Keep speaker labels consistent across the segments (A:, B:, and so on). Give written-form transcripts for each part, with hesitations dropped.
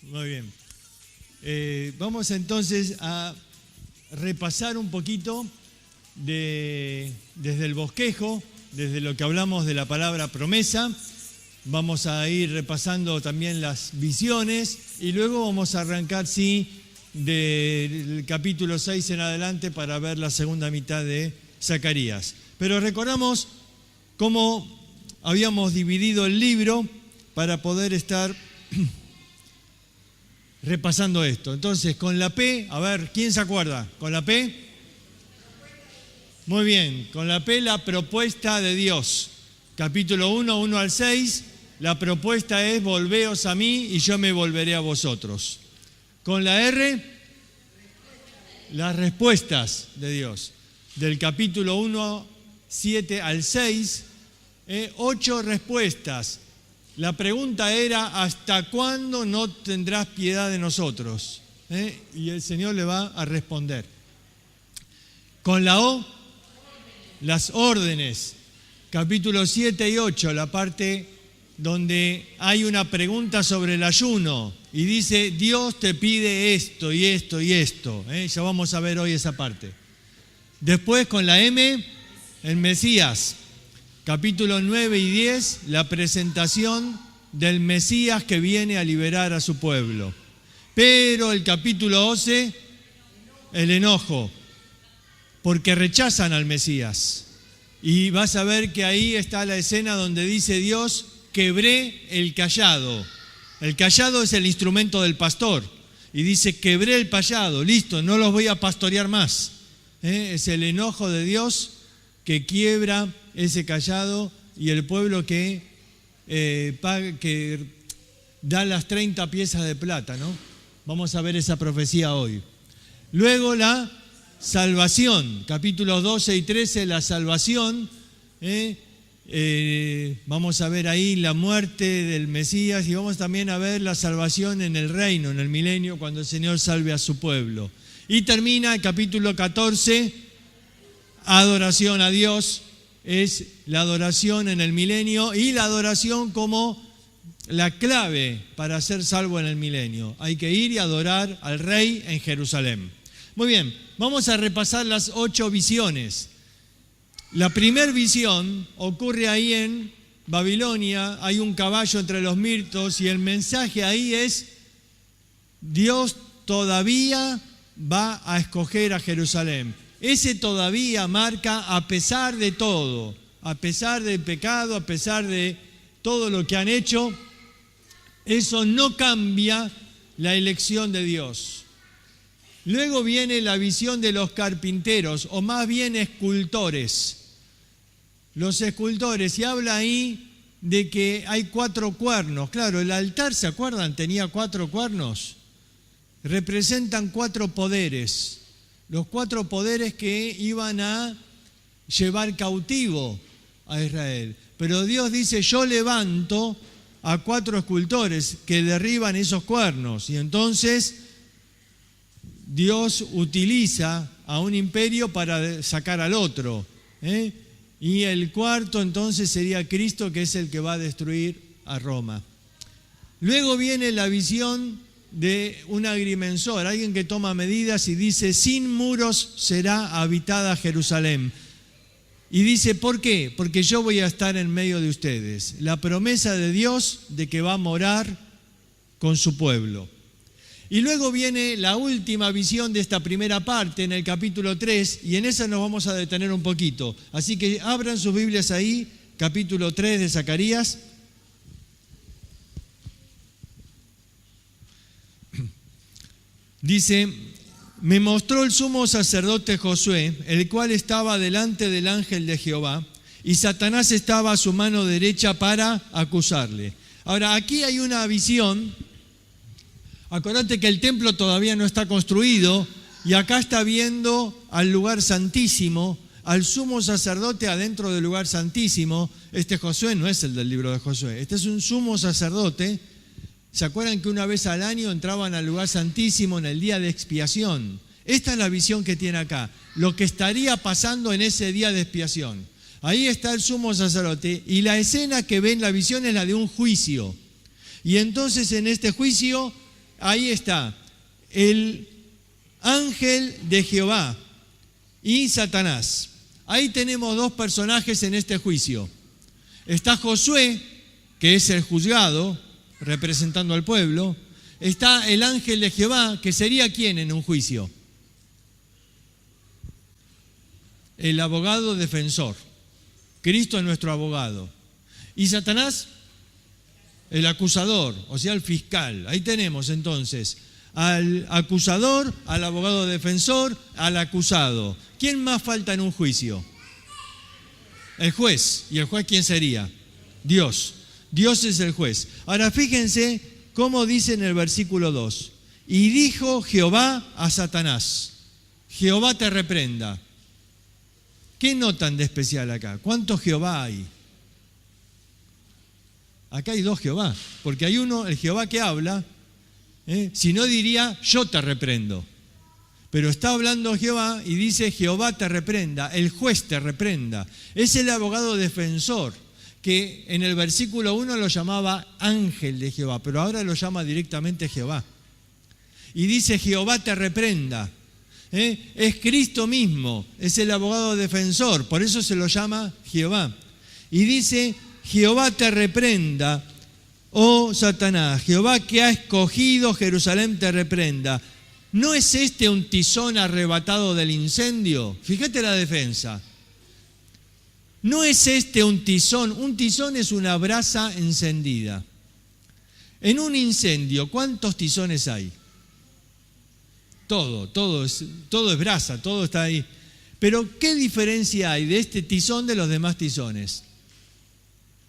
A: Muy bien. Vamos entonces a repasar un poquito desde el bosquejo, desde lo que hablamos de la palabra promesa. Vamos a ir repasando también las visiones y luego vamos a arrancar, del capítulo 6 en adelante para ver la segunda mitad de Zacarías. Pero recordamos cómo habíamos dividido el libro para poder estar repasando esto. Entonces, con la P, a ver, ¿quién se acuerda? ¿Con la P? Muy bien, con la P, la propuesta de Dios. Capítulo 1, 1 al 6, la propuesta es: volveos a mí y yo me volveré a vosotros. Con la R, las respuestas de Dios. Del capítulo 1, 7 al 6, 8 respuestas. La pregunta era: ¿hasta cuándo no tendrás piedad de nosotros? Y el Señor le va a responder. Con la O, las órdenes. Capítulo 7 y 8, la parte donde hay una pregunta sobre el ayuno. Y dice: Dios te pide esto y esto y esto. Ya vamos a ver hoy esa parte. Después, con la M, el Mesías. Capítulo 9 y 10, la presentación del Mesías que viene a liberar a su pueblo. Pero el capítulo 11, el enojo, porque rechazan al Mesías. Y vas a ver que ahí está la escena donde dice Dios: quebré el cayado. El cayado es el instrumento del pastor. Y dice: quebré el cayado, listo, no los voy a pastorear más. Es el enojo de Dios que quiebra ese cayado, y el pueblo que da las 30 piezas de plata, ¿no? Vamos a ver esa profecía hoy. Luego la salvación, capítulos 12 y 13, la salvación. Vamos a ver ahí la muerte del Mesías, y vamos también a ver la salvación en el reino, en el milenio, cuando el Señor salve a su pueblo. Y termina el capítulo 14, adoración a Dios. Es la adoración en el milenio y la adoración como la clave para ser salvo en el milenio. Hay que ir y adorar al Rey en Jerusalén. Muy bien, vamos a repasar las 8 visiones. La primera visión ocurre ahí en Babilonia. Hay un caballo entre los mirtos y el mensaje ahí es: Dios todavía va a escoger a Jerusalén. Ese todavía marca a pesar de todo, a pesar del pecado, a pesar de todo lo que han hecho. Eso no cambia la elección de Dios. Luego viene la visión de los carpinteros, o más bien escultores. Los escultores, y habla ahí de que hay 4 cuernos. Claro, el altar, ¿se acuerdan? Tenía 4 cuernos. Representan 4 poderes. Los 4 poderes que iban a llevar cautivo a Israel. Pero Dios dice: yo levanto a 4 escultores que derriban esos cuernos. Y entonces Dios utiliza a un imperio para sacar al otro. Y el cuarto entonces sería Cristo, que es el que va a destruir a Roma. Luego viene la visión de un agrimensor, alguien que toma medidas y dice: sin muros será habitada Jerusalén. Y dice: ¿por qué? Porque yo voy a estar en medio de ustedes. La promesa de Dios de que va a morar con su pueblo. Y luego viene la última visión de esta primera parte, en el capítulo 3, y en esa nos vamos a detener un poquito. Así que abran sus Biblias ahí, capítulo 3 de Zacarías. Dice: me mostró el sumo sacerdote Josué, el cual estaba delante del ángel de Jehová, y Satanás estaba a su mano derecha para acusarle. Ahora, aquí hay una visión. Acordate que el templo todavía no está construido, y acá está viendo al lugar santísimo, al sumo sacerdote adentro del lugar santísimo. Este Josué no es el del libro de Josué, este es un sumo sacerdote. ¿Se acuerdan que una vez al año entraban al lugar santísimo en el día de expiación? Esta es la visión que tiene acá, lo que estaría pasando en ese día de expiación. Ahí está el sumo sacerdote, y la escena que ve en la visión es la de un juicio. Y entonces en este juicio ahí está, el ángel de Jehová y Satanás. Ahí tenemos dos personajes en este juicio. Está Josué, que es el juzgado, representando al pueblo. Está el ángel de Jehová, que sería ¿quién en un juicio? El abogado defensor. Cristo es nuestro abogado. Y Satanás, el acusador, o sea, el fiscal. Ahí tenemos entonces al acusador, al abogado defensor, al acusado. ¿Quién más falta en un juicio? El juez. ¿Y el juez quién sería? Dios. Dios es el juez. Ahora fíjense cómo dice en el versículo 2. Y dijo Jehová a Satanás, Jehová te reprenda. ¿Qué notan de especial acá? ¿Cuántos Jehová hay? Acá hay dos Jehová, porque hay uno, el Jehová que habla, si no diría yo te reprendo. Pero está hablando Jehová y dice Jehová te reprenda, el juez te reprenda. Es el abogado defensor, que en el versículo 1 lo llamaba ángel de Jehová, pero ahora lo llama directamente Jehová. Y dice Jehová te reprenda. Es Cristo mismo, es el abogado defensor, por eso se lo llama Jehová. Y dice Jehová te reprenda, oh Satanás, Jehová que ha escogido Jerusalén te reprenda. ¿No es este un tizón arrebatado del incendio? Fíjate la defensa. ¿No es este un tizón? Un tizón es una brasa encendida. En un incendio, ¿cuántos tizones hay? Todo es brasa, todo está ahí. Pero ¿qué diferencia hay de este tizón de los demás tizones?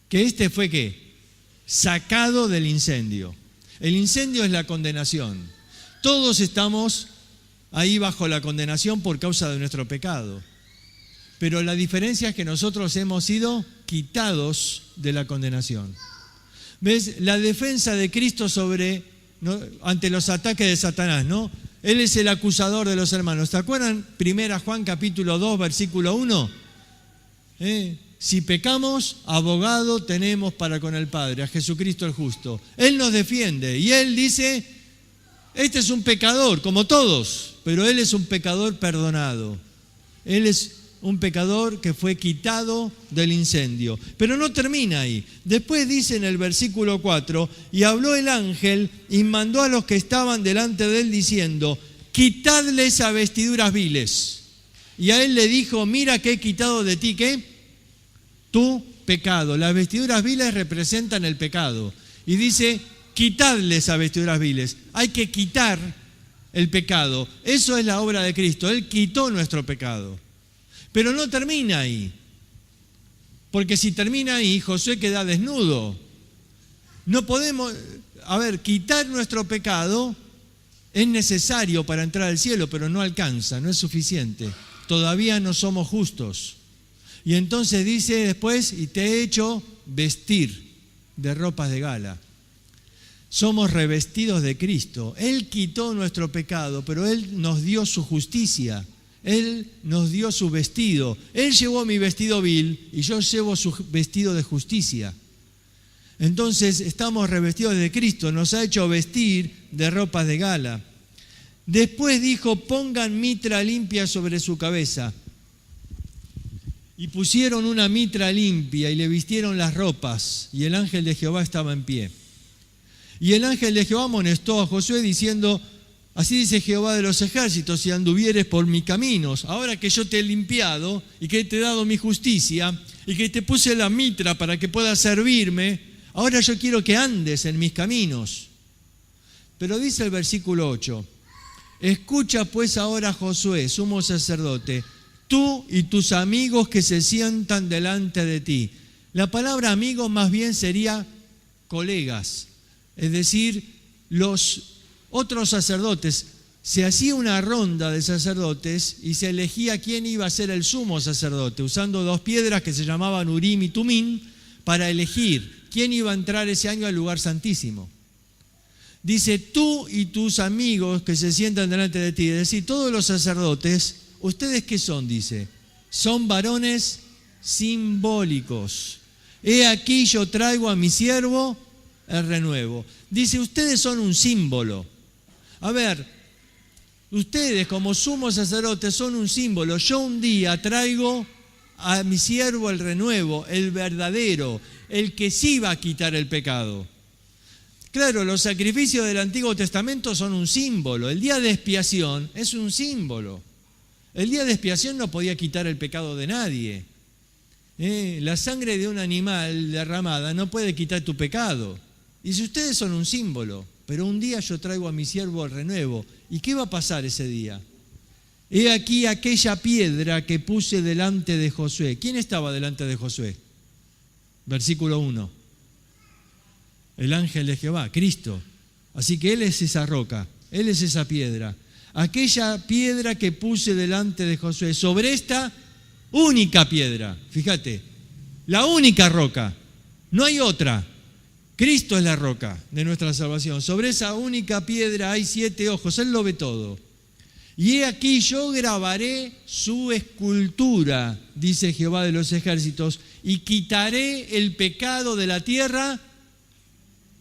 A: Que este fue ¿qué? Sacado del incendio. El incendio es la condenación. Todos estamos ahí bajo la condenación por causa de nuestro pecado. Pero la diferencia es que nosotros hemos sido quitados de la condenación. ¿Ves? La defensa de Cristo ante los ataques de Satanás, ¿no? Él es el acusador de los hermanos. ¿Te acuerdan? 1 Juan capítulo 2, versículo 1. Si pecamos, abogado tenemos para con el Padre, a Jesucristo el justo. Él nos defiende y Él dice, este es un pecador, como todos, pero Él es un pecador perdonado. Él es un pecador que fue quitado del incendio. Pero no termina ahí. Después dice en el versículo 4, y habló el ángel y mandó a los que estaban delante de él diciendo, quitadle esas vestiduras viles. Y a él le dijo, mira que he quitado de ti, ¿qué? Tu pecado. Las vestiduras viles representan el pecado. Y dice, quitadle esas vestiduras viles. Hay que quitar el pecado. Eso es la obra de Cristo. Él quitó nuestro pecado. Pero no termina ahí. Porque si termina ahí, Josué queda desnudo. No podemos, quitar nuestro pecado es necesario para entrar al cielo, pero no alcanza, no es suficiente. Todavía no somos justos. Y entonces dice después, y te he hecho vestir de ropas de gala. Somos revestidos de Cristo. Él quitó nuestro pecado, pero Él nos dio su justicia. Él nos dio su vestido. Él llevó mi vestido vil y yo llevo su vestido de justicia. Entonces estamos revestidos de Cristo. Nos ha hecho vestir de ropas de gala. Después dijo, pongan mitra limpia sobre su cabeza. Y pusieron una mitra limpia y le vistieron las ropas. Y el ángel de Jehová estaba en pie. Y el ángel de Jehová amonestó a Josué diciendo, así dice Jehová de los ejércitos, si anduvieres por mis caminos, ahora que yo te he limpiado y que te he dado mi justicia y que te puse la mitra para que puedas servirme, ahora yo quiero que andes en mis caminos. Pero dice el versículo 8, escucha pues ahora Josué, sumo sacerdote, tú y tus amigos que se sientan delante de ti. La palabra amigos más bien sería colegas, es decir, los otros sacerdotes. Se hacía una ronda de sacerdotes y se elegía quién iba a ser el sumo sacerdote, usando dos piedras que se llamaban Urim y Tumim para elegir quién iba a entrar ese año al lugar santísimo. Dice, tú y tus amigos que se sientan delante de ti, es decir, todos los sacerdotes, ¿ustedes qué son? Dice, son varones simbólicos. He aquí yo traigo a mi siervo el renuevo. Dice, ustedes son un símbolo. A ver, ustedes como sumos sacerdotes son un símbolo. Yo un día traigo a mi siervo el renuevo, el verdadero, el que sí va a quitar el pecado. Claro, los sacrificios del Antiguo Testamento son un símbolo. El día de expiación es un símbolo. El día de expiación no podía quitar el pecado de nadie. La sangre de un animal derramada no puede quitar tu pecado. Y si ustedes son un símbolo, pero un día yo traigo a mi siervo el renuevo. ¿Y qué va a pasar ese día? He aquí aquella piedra que puse delante de Josué. ¿Quién estaba delante de Josué? Versículo 1. El ángel de Jehová, Cristo. Así que Él es esa roca, Él es esa piedra. Aquella piedra que puse delante de Josué, sobre esta única piedra, fíjate, la única roca, no hay otra. Cristo es la roca de nuestra salvación. Sobre esa única piedra hay 7 ojos, Él lo ve todo. Y he aquí yo grabaré su escultura, dice Jehová de los ejércitos, y quitaré el pecado de la tierra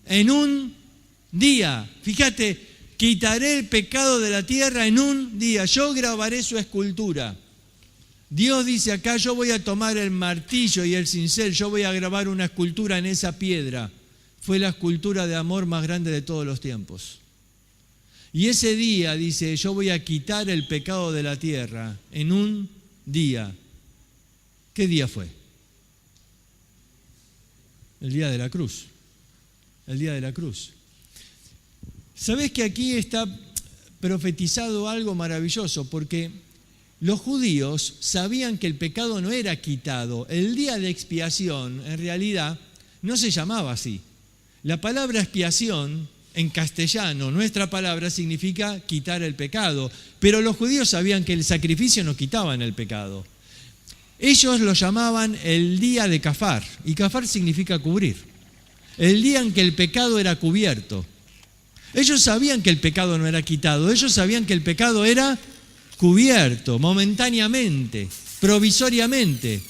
A: en un día. Fíjate, quitaré el pecado de la tierra en un día. Yo grabaré su escultura. Dios dice acá, yo voy a tomar el martillo y el cincel, yo voy a grabar una escultura en esa piedra. Fue la escultura de amor más grande de todos los tiempos. Y ese día, dice, yo voy a quitar el pecado de la tierra en un día. ¿Qué día fue? El día de la cruz. El día de la cruz. ¿Sabés que aquí está profetizado algo maravilloso? Porque los judíos sabían que el pecado no era quitado. El día de expiación, en realidad, no se llamaba así. La palabra expiación, en castellano, nuestra palabra significa quitar el pecado. Pero los judíos sabían que el sacrificio no quitaba el pecado. Ellos lo llamaban el día de Cafar. Y Cafar significa cubrir. El día en que el pecado era cubierto. Ellos sabían que el pecado no era quitado. Ellos sabían que el pecado era cubierto, momentáneamente, provisoriamente.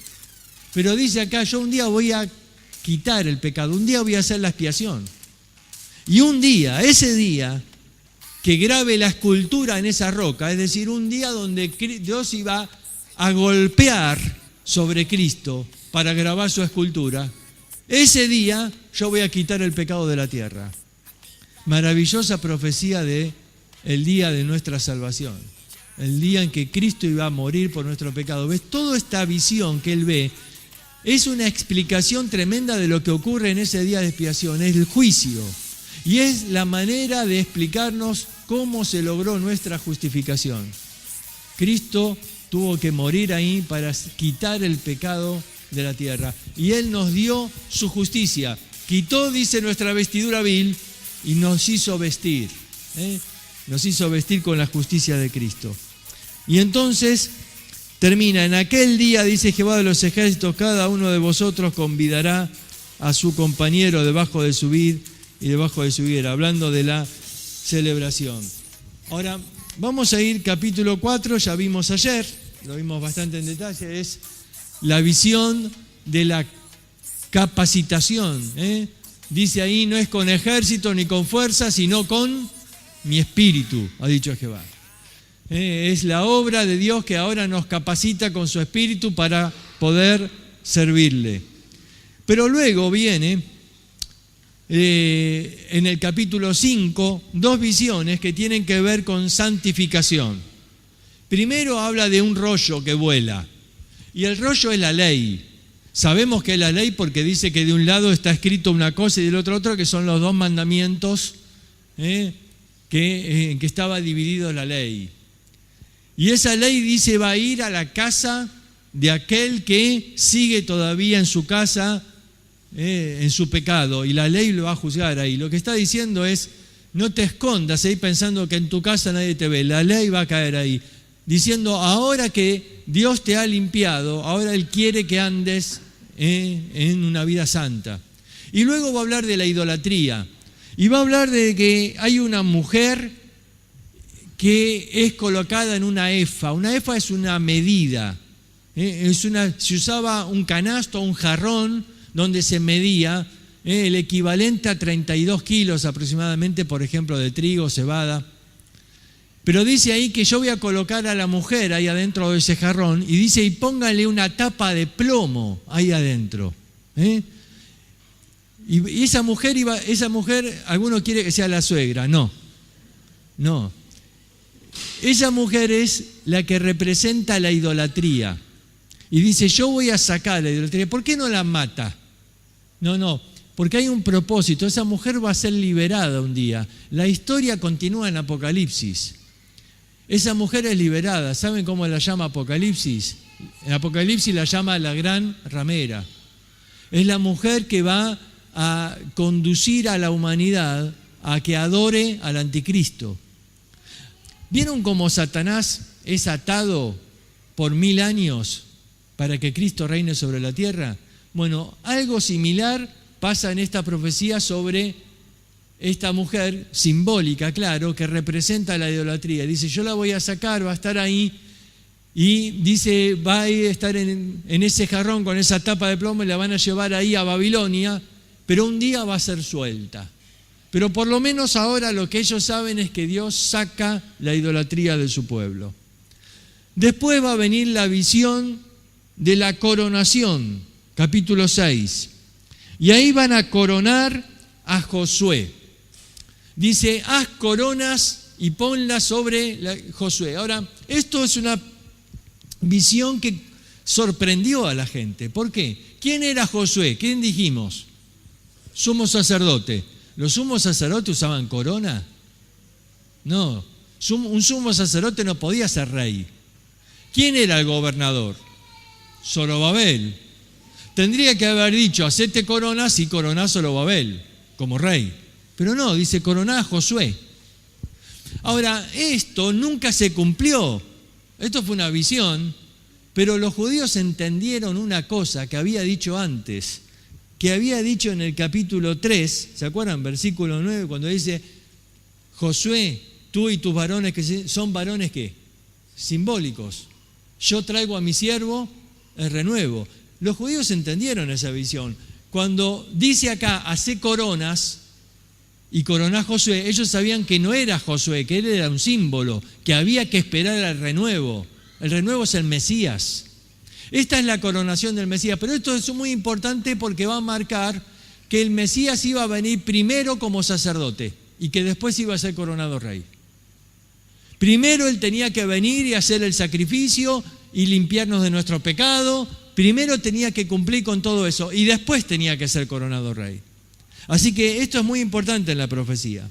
A: Pero dice acá, yo un día voy a quitar el pecado, un día voy a hacer la expiación. Y un día, ese día, que grabe la escultura en esa roca, es decir, un día donde Dios iba a golpear sobre Cristo para grabar su escultura, ese día yo voy a quitar el pecado de la tierra. Maravillosa profecía de el día de nuestra salvación. El día en que Cristo iba a morir por nuestro pecado. ¿Ves? Toda esta visión que él ve es una explicación tremenda de lo que ocurre en ese día de expiación. Es el juicio. Y es la manera de explicarnos cómo se logró nuestra justificación. Cristo tuvo que morir ahí para quitar el pecado de la tierra. Y Él nos dio su justicia. Quitó, dice, nuestra vestidura vil y nos hizo vestir. Nos hizo vestir con la justicia de Cristo. Y entonces termina, en aquel día, dice Jehová de los ejércitos, cada uno de vosotros convidará a su compañero debajo de su vid y debajo de su higuera, hablando de la celebración. Ahora, vamos a ir capítulo 4, ya vimos ayer, lo vimos bastante en detalle, es la visión de la capacitación. Dice ahí, no es con ejército ni con fuerza, sino con mi espíritu, ha dicho Jehová. Es la obra de Dios que ahora nos capacita con su espíritu para poder servirle. Pero luego viene, en el capítulo 5, 2 visiones que tienen que ver con santificación. Primero habla de un rollo que vuela, y el rollo es la ley. Sabemos que es la ley porque dice que de un lado está escrito una cosa y del otro otra, que son los 2 mandamientos que estaba dividido la ley. Y esa ley dice va a ir a la casa de aquel que sigue todavía en su casa, en su pecado, y la ley lo va a juzgar ahí. Lo que está diciendo es, no te escondas ahí pensando que en tu casa nadie te ve, la ley va a caer ahí. Diciendo, ahora que Dios te ha limpiado, ahora Él quiere que andes en una vida santa. Y luego va a hablar de la idolatría. Y va a hablar de que hay una mujer que es colocada en una efa. Una efa es una medida. Se usaba un canasto, un jarrón, donde se medía el equivalente a 32 kilos aproximadamente, por ejemplo, de trigo, cebada. Pero dice ahí que yo voy a colocar a la mujer ahí adentro de ese jarrón, y dice, y póngale una tapa de plomo ahí adentro. Y esa mujer, alguno quiere que sea la suegra. No. Esa mujer es la que representa la idolatría. Y dice, yo voy a sacar la idolatría. ¿Por qué no la mata? No, porque hay un propósito. Esa mujer va a ser liberada un día. La historia continúa en Apocalipsis. Esa mujer es liberada. ¿Saben cómo la llama Apocalipsis? En Apocalipsis la llama la gran ramera. Es la mujer que va a conducir a la humanidad a que adore al anticristo. ¿Vieron cómo Satanás es atado por 1000 años para que Cristo reine sobre la tierra? Bueno, algo similar pasa en esta profecía sobre esta mujer simbólica, claro, que representa la idolatría. Dice, yo la voy a sacar, va a estar ahí, y dice, va a estar en ese jarrón con esa tapa de plomo y la van a llevar ahí a Babilonia, pero un día va a ser suelta. Pero por lo menos ahora lo que ellos saben es que Dios saca la idolatría de su pueblo. Después va a venir la visión de la coronación, capítulo 6. Y ahí van a coronar a Josué. Dice, haz coronas y ponlas sobre Josué. Ahora, esto es una visión que sorprendió a la gente. ¿Por qué? ¿Quién era Josué? ¿Quién dijimos? Sumo sacerdote. ¿Los sumos sacerdotes usaban corona? No. Un sumo sacerdote no podía ser rey. ¿Quién era el gobernador? Zorobabel. Tendría que haber dicho, hacete coronas y coroná a Zorobabel como rey. Pero no, dice coroná a Josué. Ahora, esto nunca se cumplió. Esto fue una visión, pero los judíos entendieron una cosa que había dicho antes, que había dicho en el capítulo 3, ¿se acuerdan? Versículo 9, cuando dice, Josué, tú y tus varones, que son varones ¿qué? Simbólicos. Yo traigo a mi siervo el renuevo. Los judíos entendieron esa visión. Cuando dice acá, hacé coronas y coroná a Josué, ellos sabían que no era Josué, que él era un símbolo, que había que esperar al renuevo. El renuevo es el Mesías. Esta es la coronación del Mesías, pero esto es muy importante porque va a marcar que el Mesías iba a venir primero como sacerdote y que después iba a ser coronado rey. Primero él tenía que venir y hacer el sacrificio y limpiarnos de nuestro pecado. Primero tenía que cumplir con todo eso y después tenía que ser coronado rey. Así que esto es muy importante en la profecía.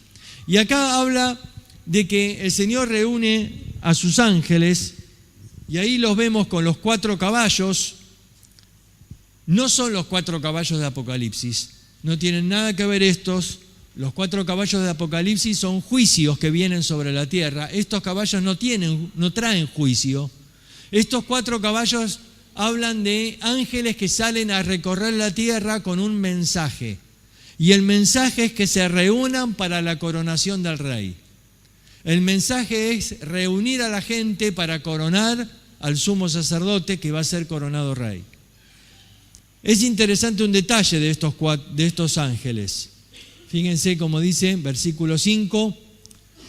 A: Y acá habla de que el Señor reúne a sus ángeles y ahí los vemos con los 4 caballos. No son los 4 caballos de Apocalipsis, no tienen nada que ver estos. Los 4 caballos de Apocalipsis son juicios que vienen sobre la tierra. Estos caballos no traen juicio. Estos 4 caballos hablan de ángeles que salen a recorrer la tierra con un mensaje. Y el mensaje es que se reúnan para la coronación del rey. El mensaje es reunir a la gente para coronar al sumo sacerdote que va a ser coronado rey. Es interesante un detalle de estos ángeles. Fíjense cómo dice, versículo 5,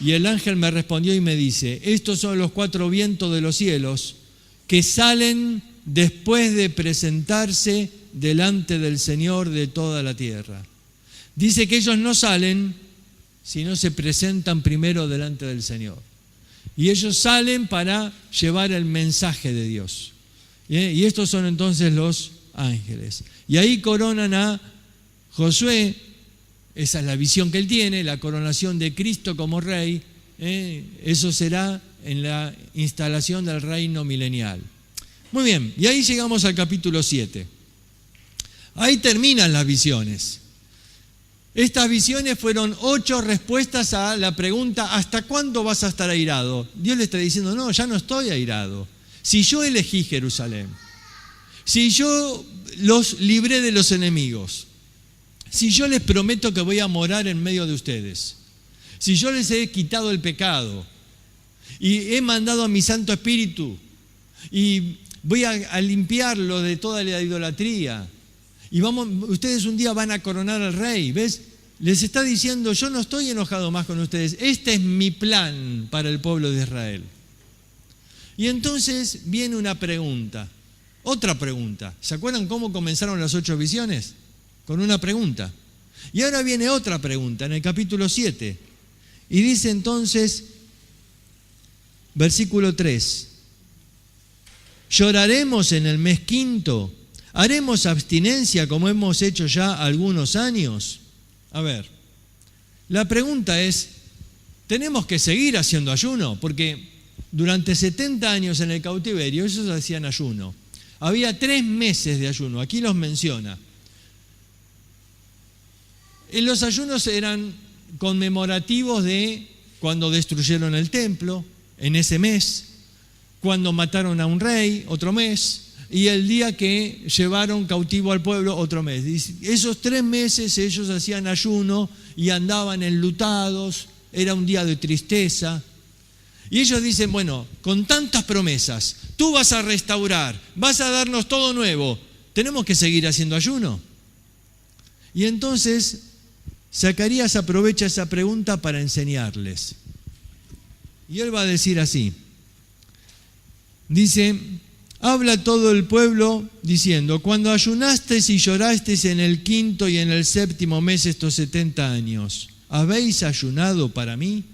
A: y el ángel me respondió y me dice, estos son los 4 vientos de los cielos que salen después de presentarse delante del Señor de toda la tierra. Dice que ellos no salen si no se presentan primero delante del Señor. Y ellos salen para llevar el mensaje de Dios. Y estos son entonces los ángeles. Y ahí coronan a Josué. Esa es la visión que él tiene, la coronación de Cristo como rey. Eso será en la instalación del reino milenial. Muy bien, y ahí llegamos al capítulo 7. Ahí terminan las visiones. Estas visiones fueron 8 respuestas a la pregunta, ¿hasta cuándo vas a estar airado? Dios le está diciendo, no, ya no estoy airado. Si yo elegí Jerusalén, si yo los libré de los enemigos, si yo les prometo que voy a morar en medio de ustedes, si yo les he quitado el pecado y he mandado a mi Santo Espíritu y voy a limpiarlo de toda la idolatría, y ustedes un día van a coronar al rey, ¿ves? les está diciendo, yo no estoy enojado más con ustedes, este es mi plan para el pueblo de Israel. Y entonces viene una pregunta, otra pregunta. ¿Se acuerdan cómo comenzaron las 8 visiones? Con una pregunta. Y ahora viene otra pregunta en el capítulo 7. Y dice entonces, versículo 3, lloraremos en el mes quinto, haremos abstinencia como hemos hecho ya algunos años. A ver, la pregunta es, ¿tenemos que seguir haciendo ayuno? Porque durante 70 años en el cautiverio ellos hacían ayuno. Había 3 meses de ayuno, aquí los menciona. Los ayunos eran conmemorativos de cuando destruyeron el templo, en ese mes, cuando mataron a un rey, otro mes, y el día que llevaron cautivo al pueblo, otro mes. Y esos 3 meses ellos hacían ayuno y andaban enlutados, era un día de tristeza. Y ellos dicen, bueno, con tantas promesas, tú vas a restaurar, vas a darnos todo nuevo, ¿tenemos que seguir haciendo ayuno? Y entonces Zacarías aprovecha esa pregunta para enseñarles. Y él va a decir así, dice, habla todo el pueblo diciendo, cuando ayunasteis y llorasteis en el 5º y en el 7º mes estos 70 años, ¿habéis ayunado para mí?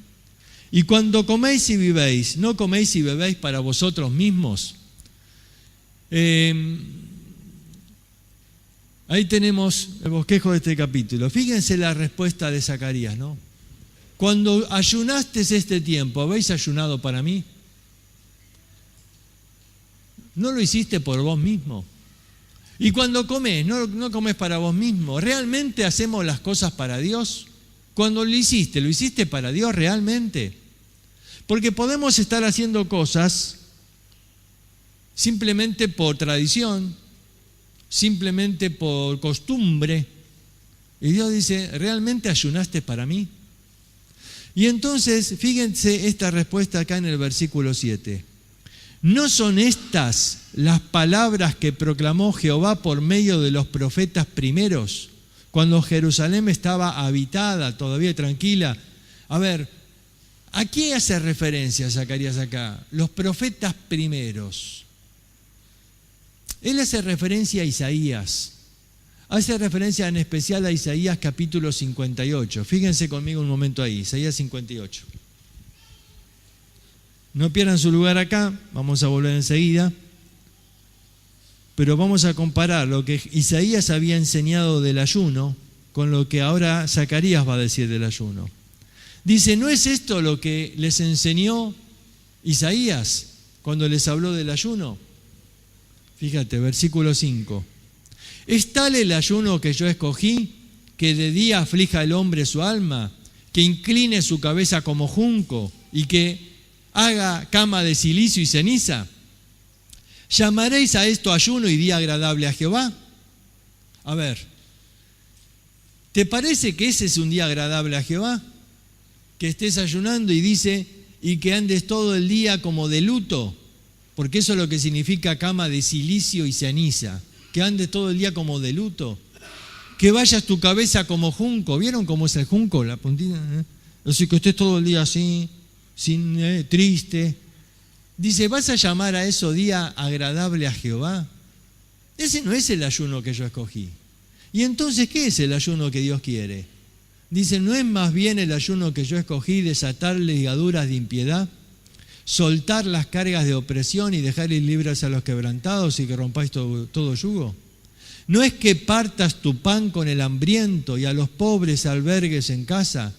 A: Y cuando coméis y vivéis, ¿no coméis y bebéis para vosotros mismos? Ahí tenemos el bosquejo de este capítulo. Fíjense la respuesta de Zacarías, ¿no? Cuando ayunasteis este tiempo, ¿habéis ayunado para mí? ¿No lo hiciste por vos mismo? Y cuando comés, no comés para vos mismo. ¿Realmente hacemos las cosas para Dios? Cuando lo hiciste para Dios realmente. Porque podemos estar haciendo cosas simplemente por tradición, simplemente por costumbre. Y Dios dice, ¿realmente ayunaste para mí? Y entonces, fíjense esta respuesta acá en el versículo 7. ¿No son estas las palabras que proclamó Jehová por medio de los profetas primeros, cuando Jerusalén estaba habitada, todavía tranquila? A ver, ¿a qué hace referencia Zacarías acá? Los profetas primeros. Él hace referencia a Isaías. Hace referencia en especial a Isaías capítulo 58. Fíjense conmigo un momento ahí, Isaías 58. No pierdan su lugar acá, vamos a volver enseguida. Pero vamos a comparar lo que Isaías había enseñado del ayuno con lo que ahora Zacarías va a decir del ayuno. Dice, ¿no es esto lo que les enseñó Isaías cuando les habló del ayuno? Fíjate, versículo 5. ¿Es tal el ayuno que yo escogí, que de día aflija el hombre su alma, que incline su cabeza como junco y que haga cama de cilicio y ceniza? ¿Llamaréis a esto ayuno y día agradable a Jehová? A ver, ¿te parece que ese es un día agradable a Jehová? Que estés ayunando y dice, y que andes todo el día como de luto, porque eso es lo que significa cama de cilicio y ceniza, que andes todo el día como de luto, que vayas tu cabeza como junco. ¿Vieron cómo es el junco? La puntita, Así que estés todo el día así, triste. Dice, ¿vas a llamar a eso día agradable a Jehová? Ese no es el ayuno que yo escogí. ¿Y entonces qué es el ayuno que Dios quiere? Dice, ¿no es más bien el ayuno que yo escogí desatar ligaduras de impiedad, soltar las cargas de opresión y dejar ir libres a los quebrantados y que rompáis todo yugo? ¿No es que partas tu pan con el hambriento y a los pobres albergues en casa?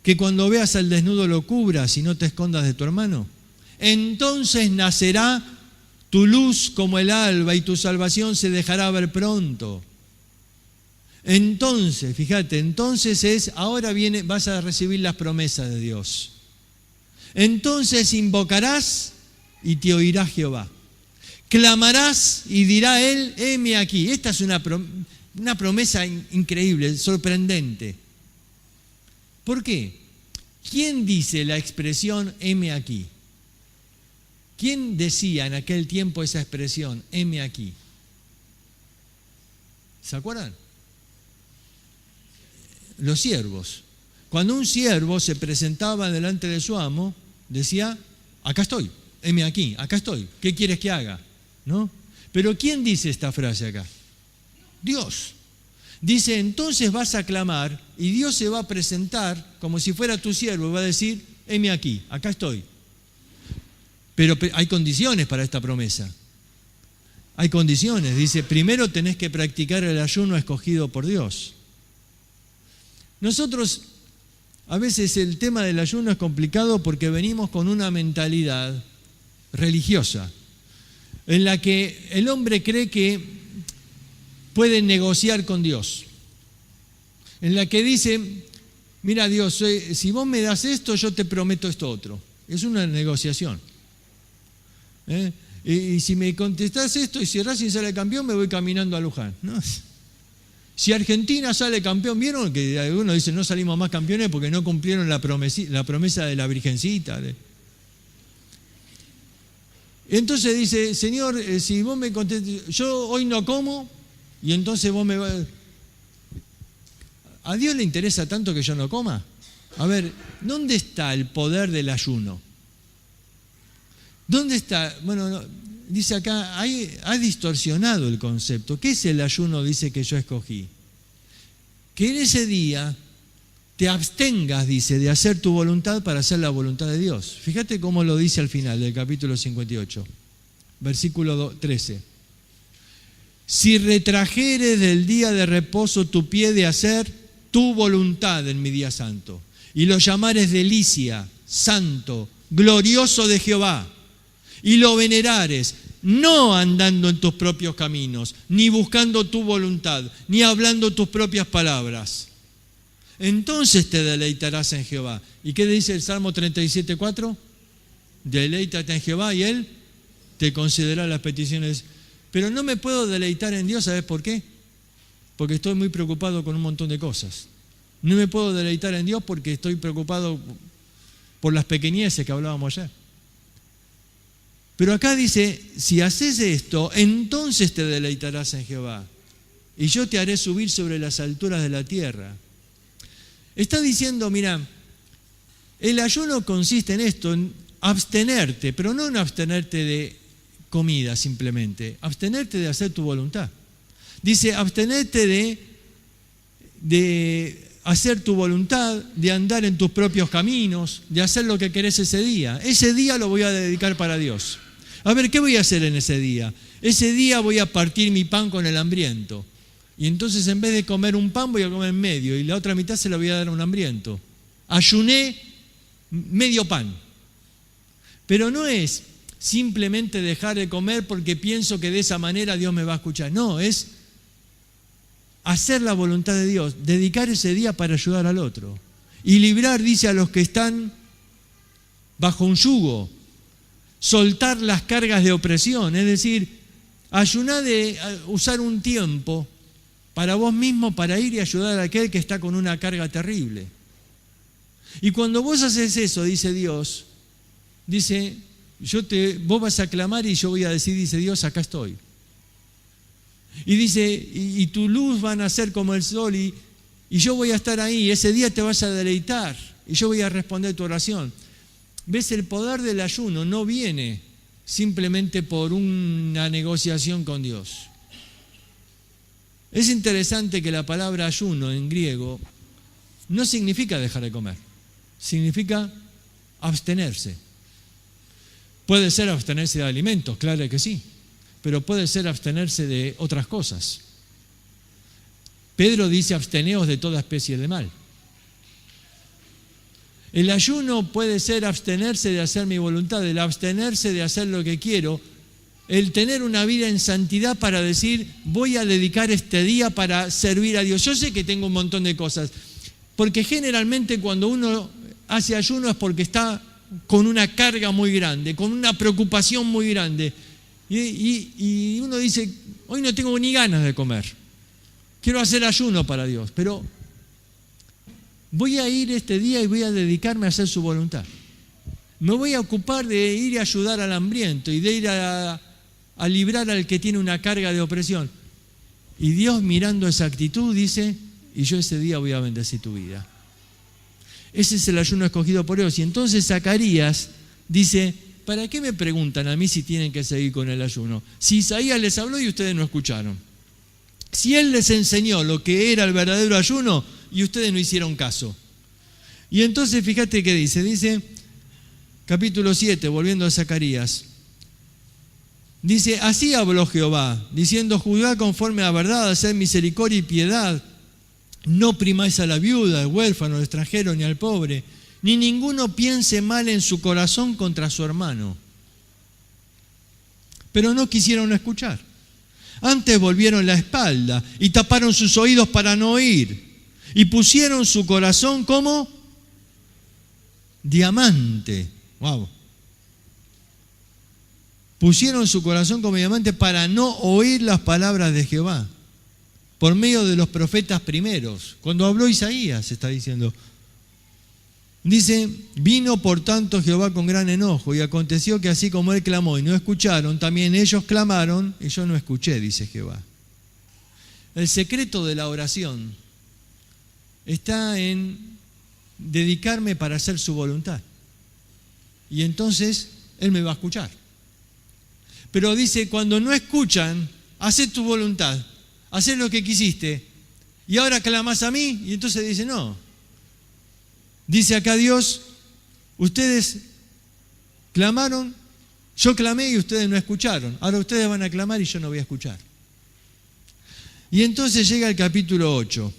A: ¿Que cuando veas al desnudo lo cubras y no te escondas de tu hermano? Entonces nacerá tu luz como el alba y tu salvación se dejará ver pronto. Entonces, fíjate, ahora vas a recibir las promesas de Dios. Entonces invocarás y te oirá Jehová. Clamarás y dirá él, heme aquí. Esta es una promesa increíble, sorprendente. ¿Por qué? ¿Quién dice la expresión heme aquí? ¿Quién decía en aquel tiempo esa expresión, heme aquí? ¿Se acuerdan? los siervos. Cuando un siervo se presentaba delante de su amo, decía, acá estoy, heme aquí, acá estoy, ¿qué quieres que haga? ¿No? Pero ¿quién dice esta frase acá? Dios. Dice, entonces vas a clamar y Dios se va a presentar como si fuera tu siervo y va a decir, heme aquí, acá estoy. Pero hay condiciones para esta promesa. Hay condiciones. Dice, primero tenés que practicar el ayuno escogido por Dios. Nosotros, a veces el tema del ayuno es complicado porque venimos con una mentalidad religiosa en la que el hombre cree que puede negociar con Dios. En la que dice, mira Dios, si vos me das esto, yo te prometo esto otro. Es una negociación. Y si me contestás esto y si Racing sale campeón, me voy caminando a Luján. ¿No? Si Argentina sale campeón, ¿vieron que algunos dicen no salimos más campeones porque no cumplieron la promesa de la Virgencita? Entonces dice, Señor, si vos me contestás, yo hoy no como y entonces vos me vas... ¿A Dios le interesa tanto que yo no coma? A ver, ¿dónde está el poder del ayuno? ¿Dónde está? Bueno, no, dice acá, ha distorsionado el concepto. ¿Qué es el ayuno? Dice que yo escogí. Que en ese día te abstengas, dice, de hacer tu voluntad para hacer la voluntad de Dios. Fíjate cómo lo dice al final del capítulo 58, versículo 13. Si retrajeres del día de reposo tu pie de hacer tu voluntad en mi día santo, y lo llamares delicia, santo, glorioso de Jehová, y lo venerares, no andando en tus propios caminos, ni buscando tu voluntad, ni hablando tus propias palabras, entonces te deleitarás en Jehová. ¿Y qué dice el Salmo 37:4? Deleítate en Jehová y Él te concederá las peticiones. Pero no me puedo deleitar en Dios, ¿sabes por qué? Porque estoy muy preocupado con un montón de cosas. No me puedo deleitar en Dios porque estoy preocupado por las pequeñeces que hablábamos ayer. Pero acá dice, si haces esto, entonces te deleitarás en Jehová, y yo te haré subir sobre las alturas de la tierra. Está diciendo, mira, el ayuno consiste en esto, en abstenerte, pero no en abstenerte de comida simplemente, abstenerte de hacer tu voluntad. Dice, abstenerte de hacer tu voluntad, de andar en tus propios caminos, de hacer lo que querés ese día. Ese día lo voy a dedicar para Dios. A ver, ¿qué voy a hacer en ese día? Ese día voy a partir mi pan con el hambriento. Y entonces en vez de comer un pan voy a comer medio y la otra mitad se la voy a dar a un hambriento. Ayuné medio pan. Pero no es simplemente dejar de comer porque pienso que de esa manera Dios me va a escuchar. No, es hacer la voluntad de Dios, dedicar ese día para ayudar al otro. Y librar, dice, a los que están bajo un yugo. Soltar las cargas de opresión, es decir, ayunar de usar un tiempo para vos mismo para ir y ayudar a aquel que está con una carga terrible. Y cuando vos haces eso, dice Dios, dice, vos vas a clamar y yo voy a decir, dice Dios, acá estoy. Y dice, y tu luz va a nacer como el sol y yo voy a estar ahí, ese día te vas a deleitar y yo voy a responder tu oración. ¿Ves? El poder del ayuno no viene simplemente por una negociación con Dios. Es interesante que la palabra ayuno en griego no significa dejar de comer, significa abstenerse. Puede ser abstenerse de alimentos, claro que sí, pero puede ser abstenerse de otras cosas. Pedro dice, absteneos de toda especie de mal. El ayuno puede ser abstenerse de hacer mi voluntad, el abstenerse de hacer lo que quiero, el tener una vida en santidad para decir, voy a dedicar este día para servir a Dios. Yo sé que tengo un montón de cosas, porque generalmente cuando uno hace ayuno es porque está con una carga muy grande, con una preocupación muy grande. Y uno dice, hoy no tengo ni ganas de comer, quiero hacer ayuno para Dios, pero voy a ir este día y voy a dedicarme a hacer su voluntad. Me voy a ocupar de ir a ayudar al hambriento y de ir a librar al que tiene una carga de opresión. Y Dios, mirando esa actitud, dice, y yo ese día voy a bendecir tu vida. Ese es el ayuno escogido por Dios. Y entonces Zacarías dice, ¿para qué me preguntan a mí si tienen que seguir con el ayuno? Si Isaías les habló y ustedes no escucharon. Si él les enseñó lo que era el verdadero ayuno y ustedes no hicieron caso. Y entonces fíjate qué dice, capítulo 7, volviendo a Zacarías. Dice, así habló Jehová, diciendo, juzgad conforme a verdad, haced misericordia y piedad. No primáis a la viuda, al huérfano, al extranjero, ni al pobre, ni ninguno piense mal en su corazón contra su hermano. Pero no quisieron escuchar. Antes volvieron la espalda y taparon sus oídos para no oír. Y pusieron su corazón como diamante. Wow. Pusieron su corazón como diamante para no oír las palabras de Jehová. Por medio de los profetas primeros. Cuando habló Isaías, está diciendo. Dice, vino por tanto Jehová con gran enojo, y aconteció que así como él clamó y no escucharon, también ellos clamaron y yo no escuché, dice Jehová. El secreto de la oración está en dedicarme para hacer su voluntad. Y entonces él me va a escuchar. Pero dice, cuando no escuchan, haced tu voluntad, haced lo que quisiste, y ahora clamás a mí, y entonces dice, no. Dice acá Dios, ustedes clamaron, yo clamé y ustedes no escucharon. Ahora ustedes van a clamar y yo no voy a escuchar. Y entonces llega el capítulo 8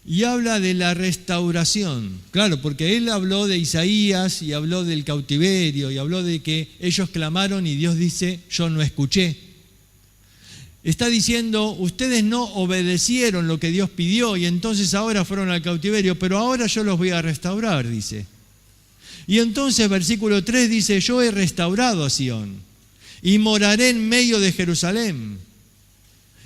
A: y habla de la restauración. Claro, porque él habló de Isaías y habló del cautiverio y habló de que ellos clamaron y Dios dice, yo no escuché. Está diciendo, ustedes no obedecieron lo que Dios pidió y entonces ahora fueron al cautiverio, pero ahora yo los voy a restaurar, dice. Y entonces versículo 3 dice, yo he restaurado a Sión y moraré en medio de Jerusalén.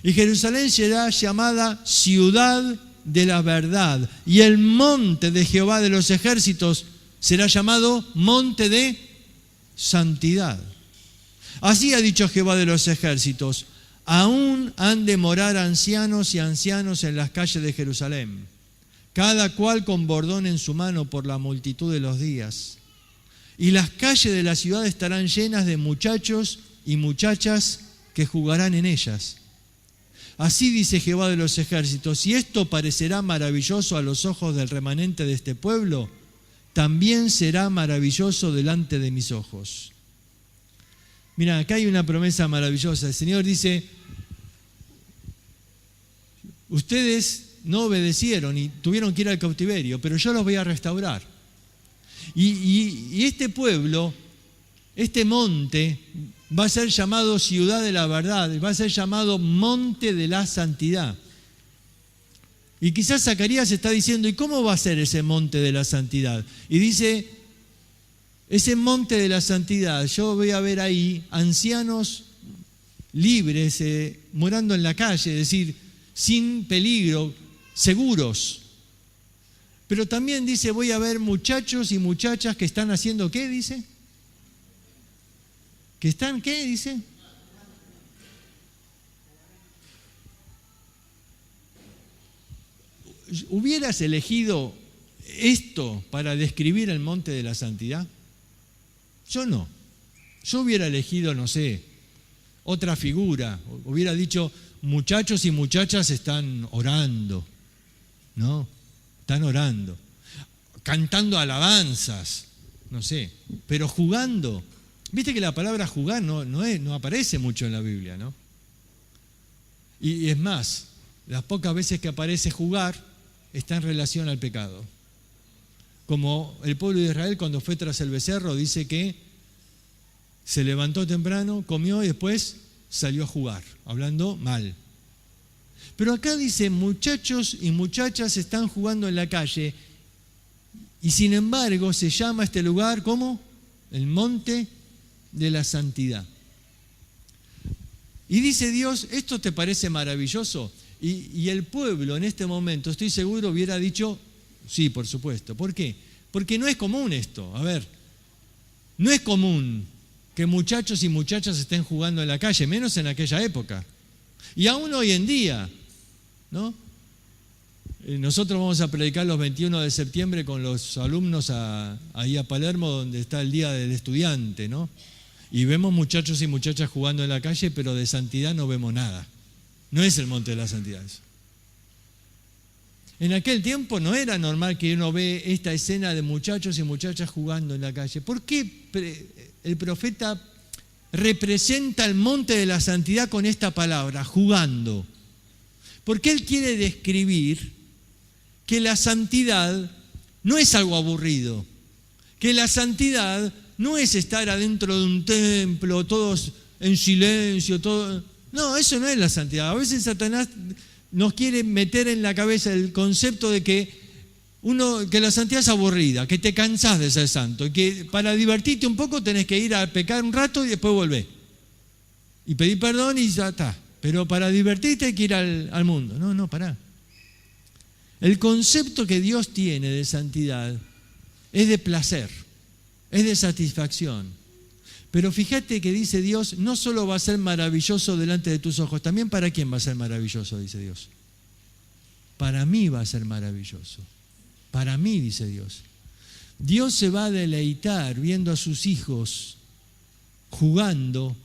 A: Y Jerusalén será llamada ciudad de la verdad. Y el monte de Jehová de los ejércitos será llamado monte de santidad. Así ha dicho Jehová de los ejércitos, aún han de morar ancianos y ancianos en las calles de Jerusalén, cada cual con bordón en su mano por la multitud de los días. Y las calles de la ciudad estarán llenas de muchachos y muchachas que jugarán en ellas. Así dice Jehová de los ejércitos, y esto parecerá maravilloso a los ojos del remanente de este pueblo, también será maravilloso delante de mis ojos. Mira, acá hay una promesa maravillosa. El Señor dice, ustedes no obedecieron y tuvieron que ir al cautiverio, pero yo los voy a restaurar. Y este pueblo, este monte, va a ser llamado ciudad de la verdad, va a ser llamado monte de la santidad. Y quizás Zacarías está diciendo, ¿y cómo va a ser ese monte de la santidad? Y dice, ese monte de la santidad, yo voy a ver ahí ancianos libres, morando en la calle, es decir, sin peligro, seguros. Pero también dice, voy a ver muchachos y muchachas que están haciendo, ¿qué dice? ¿Que están qué? Dice. ¿Hubieras elegido esto para describir el monte de la santidad? Yo no. Yo hubiera elegido, no sé, otra figura. Hubiera dicho, muchachos y muchachas están orando. ¿No? Están orando. Cantando alabanzas. No sé. Pero jugando. Viste que la palabra jugar no aparece mucho en la Biblia, ¿no? Y es más, las pocas veces que aparece jugar está en relación al pecado. Como el pueblo de Israel cuando fue tras el becerro dice que se levantó temprano, comió y después salió a jugar, hablando mal. Pero acá dice, muchachos y muchachas están jugando en la calle y sin embargo se llama este lugar, ¿cómo? El monte de la santidad. Y dice Dios, ¿esto te parece maravilloso? Y el pueblo en este momento, estoy seguro, hubiera dicho, sí, por supuesto. ¿Por qué? Porque no es común esto. A ver, no es común que muchachos y muchachas estén jugando en la calle, menos en aquella época. Y aún hoy en día, ¿no? Nosotros vamos a predicar los 21 de septiembre con los alumnos ahí a Palermo, donde está el Día del Estudiante, ¿no? Y vemos muchachos y muchachas jugando en la calle, pero de santidad no vemos nada. No es el monte de la santidad eso. En aquel tiempo no era normal que uno ve esta escena de muchachos y muchachas jugando en la calle. ¿Por qué el profeta representa el monte de la santidad con esta palabra, jugando? Porque él quiere describir que la santidad no es algo aburrido, que la santidad no es estar adentro de un templo, todos en silencio, todo. No, eso no es la santidad. A veces Satanás nos quiere meter en la cabeza el concepto de que la santidad es aburrida, que te cansás de ser santo, y que para divertirte un poco tenés que ir a pecar un rato y después volver. Y pedir perdón y ya está. Pero para divertirte hay que ir al mundo. No, pará. El concepto que Dios tiene de santidad es de placer, es de satisfacción. Pero fíjate que dice Dios, no solo va a ser maravilloso delante de tus ojos, también para quién va a ser maravilloso, dice Dios. Para mí va a ser maravilloso. Para mí, dice Dios. Dios se va a deleitar viendo a sus hijos jugando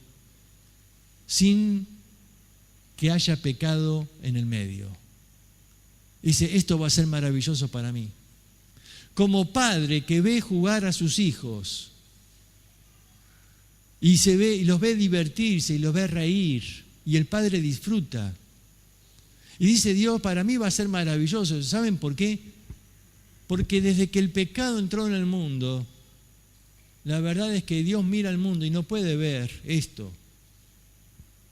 A: sin que haya pecado en el medio. Dice, esto va a ser maravilloso para mí. Como padre que ve jugar a sus hijos y los ve divertirse y los ve reír, y el padre disfruta. Y dice Dios, para mí va a ser maravilloso. ¿Saben por qué? Porque desde que el pecado entró en el mundo, la verdad es que Dios mira al mundo y no puede ver esto.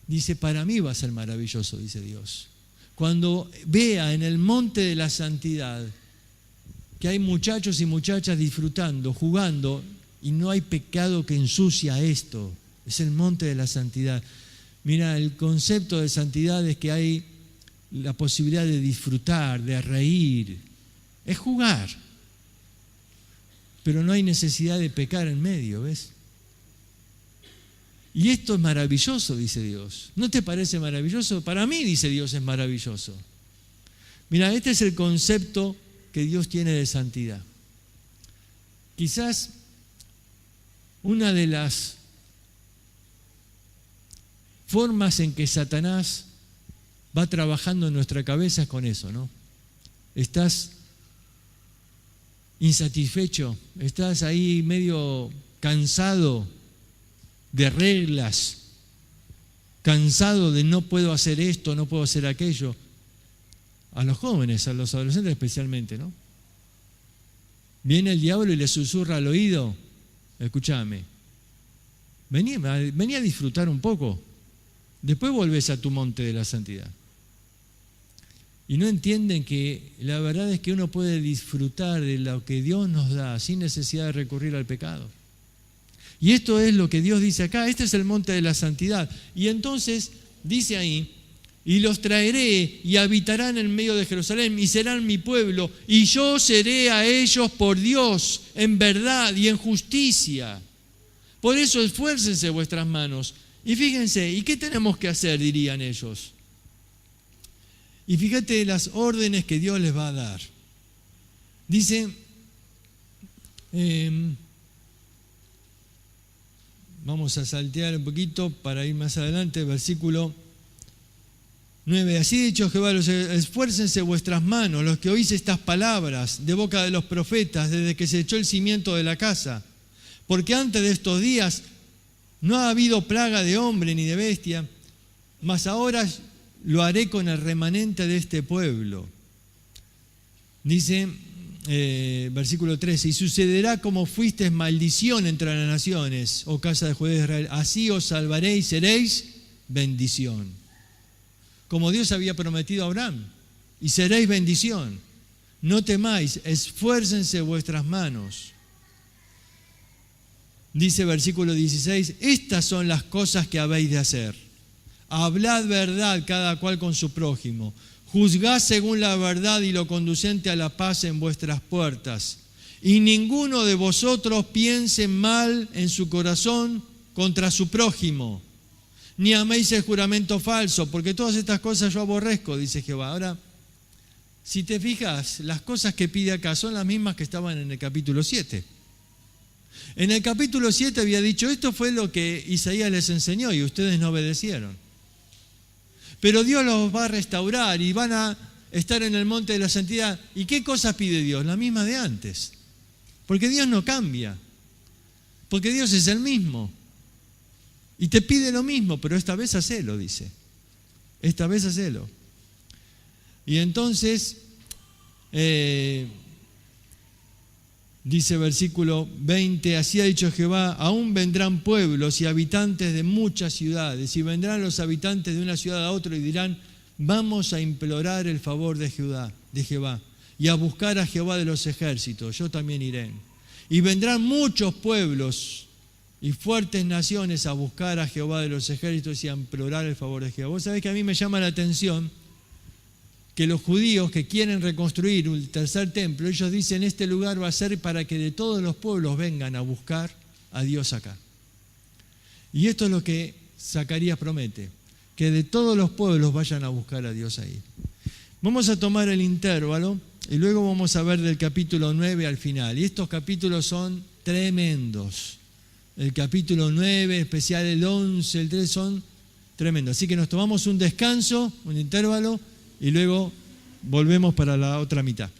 A: Dice, para mí va a ser maravilloso, dice Dios. Cuando vea en el monte de la santidad que hay muchachos y muchachas disfrutando, jugando, y no hay pecado que ensucia esto. Es el monte de la santidad. Mira, el concepto de santidad es que hay la posibilidad de disfrutar, de reír. Es jugar. Pero no hay necesidad de pecar en medio, ¿ves? Y esto es maravilloso, dice Dios. ¿No te parece maravilloso? Para mí, dice Dios, es maravilloso. Mira, este es el concepto que Dios tiene de santidad. Quizás una de las formas en que Satanás va trabajando en nuestra cabeza es con eso, ¿no? Estás insatisfecho, estás ahí medio cansado de reglas, cansado de no puedo hacer esto, no puedo hacer aquello. A los jóvenes, a los adolescentes especialmente, ¿no? Viene el diablo y le susurra al oído, escúchame, vení a disfrutar un poco, después volvés a tu monte de la santidad. Y no entienden que la verdad es que uno puede disfrutar de lo que Dios nos da sin necesidad de recurrir al pecado. Y esto es lo que Dios dice acá, este es el monte de la santidad. Y entonces dice ahí, y los traeré y habitarán en medio de Jerusalén y serán mi pueblo, y yo seré a ellos por Dios en verdad y en justicia. Por eso esfuércense vuestras manos. Y fíjense, ¿y qué tenemos que hacer? Dirían ellos. Y fíjate las órdenes que Dios les va a dar. Dice, vamos a saltear un poquito para ir más adelante, versículo 9. Así ha dicho Jehová, esfuércense vuestras manos, los que oís estas palabras de boca de los profetas, desde que se echó el cimiento de la casa. Porque antes de estos días no ha habido plaga de hombre ni de bestia, mas ahora lo haré con el remanente de este pueblo. Dice, versículo 13, y sucederá como fuisteis maldición entre las naciones, oh casa de Judá de Israel, así os salvaré y seréis bendición. Como Dios había prometido a Abraham, y seréis bendición. No temáis, esfuércense vuestras manos. Dice versículo 16, estas son las cosas que habéis de hacer. Hablad verdad cada cual con su prójimo. Juzgad según la verdad y lo conducente a la paz en vuestras puertas. Y ninguno de vosotros piense mal en su corazón contra su prójimo. Ni améis el juramento falso, porque todas estas cosas yo aborrezco, dice Jehová. Ahora, Si te fijas, las cosas que pide acá son las mismas que estaban en el capítulo 7. En el capítulo 7 había dicho, esto fue lo que Isaías les enseñó y ustedes no obedecieron. Pero Dios los va a restaurar y van a estar en el monte de la santidad. ¿Y qué cosas pide Dios? La misma de antes. Porque Dios no cambia. Porque Dios es el mismo. Y te pide lo mismo, pero esta vez hacelo, dice. Esta vez hacelo. Y entonces, dice versículo 20, así ha dicho Jehová, aún vendrán pueblos y habitantes de muchas ciudades, y vendrán los habitantes de una ciudad a otra y dirán, vamos a implorar el favor de Jehová, y a buscar a Jehová de los ejércitos, yo también iré. Y vendrán muchos pueblos y fuertes naciones a buscar a Jehová de los ejércitos y a implorar el favor de Jehová. Vos sabés que a mí me llama la atención que los judíos que quieren reconstruir el tercer templo, ellos dicen, este lugar va a ser para que de todos los pueblos vengan a buscar a Dios acá. Y esto es lo que Zacarías promete, que de todos los pueblos vayan a buscar a Dios ahí. Vamos a tomar el intervalo y luego vamos a ver del capítulo 9 al final. Y estos capítulos son tremendos. El capítulo 9, especial el 11, el 3 son tremendos. Así que nos tomamos un descanso, un intervalo, y luego volvemos para la otra mitad.